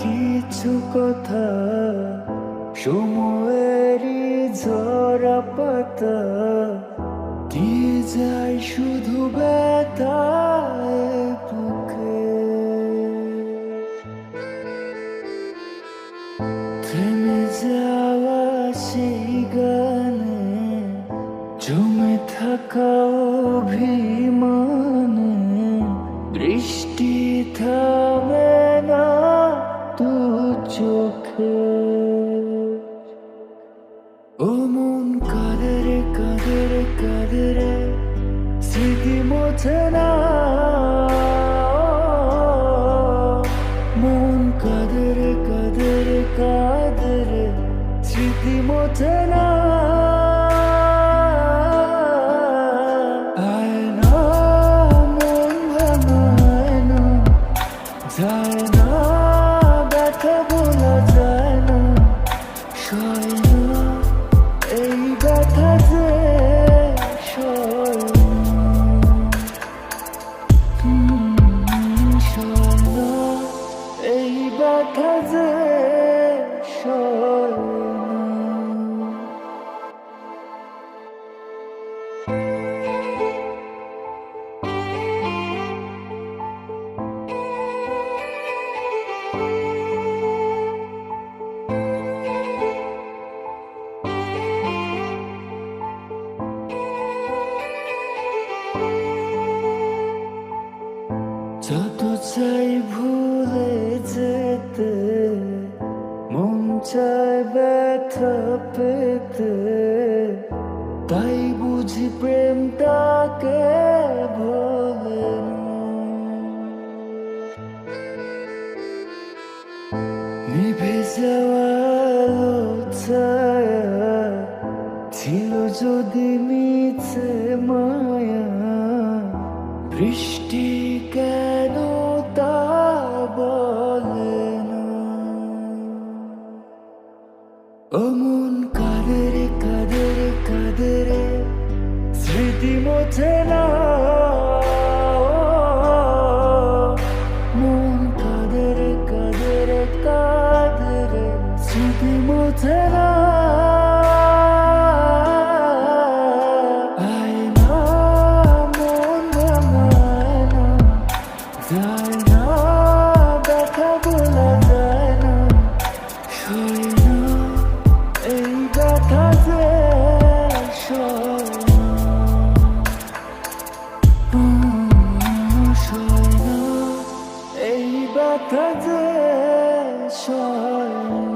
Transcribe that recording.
কিছু কথা সময়েরই ঝরা পাতা দিয়ে যায় শুধু ব্যথায় বুকে। থেমে যাওয়া সেই গানে জমে থাকা অভিমানে বৃষ্টি থামে না দু চোখে। ও মন কাঁদে রে কাঁদে রে কাঁদে রে, স্মৃতি মোছে না। মন কাঁদে রে কাঁদে রে কাঁদে রে, স্মৃতি মোছে না। আয় না মন ভাঙায় না, যায় না ব্যথা বলা যায় না, সয় না এই ব্যথা যে সয় না এই ব্যথা যে সয় না। যত চাই ভুলে যেতে, মন চায় ব্যথা পেতে, তাই বুঝি প্রেমটাকে ভোলে না। নিভে যাওয়া আলো ছায়া ছিল যদি মিছে মায়া, বৃষ্টি কেন তা বলে না। ও মন কাঁদে রে কাঁদে রে কাঁদে রে, স্মৃতি মোছে না। মন কাঁদে রে কাঁদে রে কাঁদে রে, স্মৃতি মোছে না। যায় না ব্যথা বলা যায় না, সয় না এই ব্যথা যে সয় না। সয় না এই ব্যথা যে সয় না।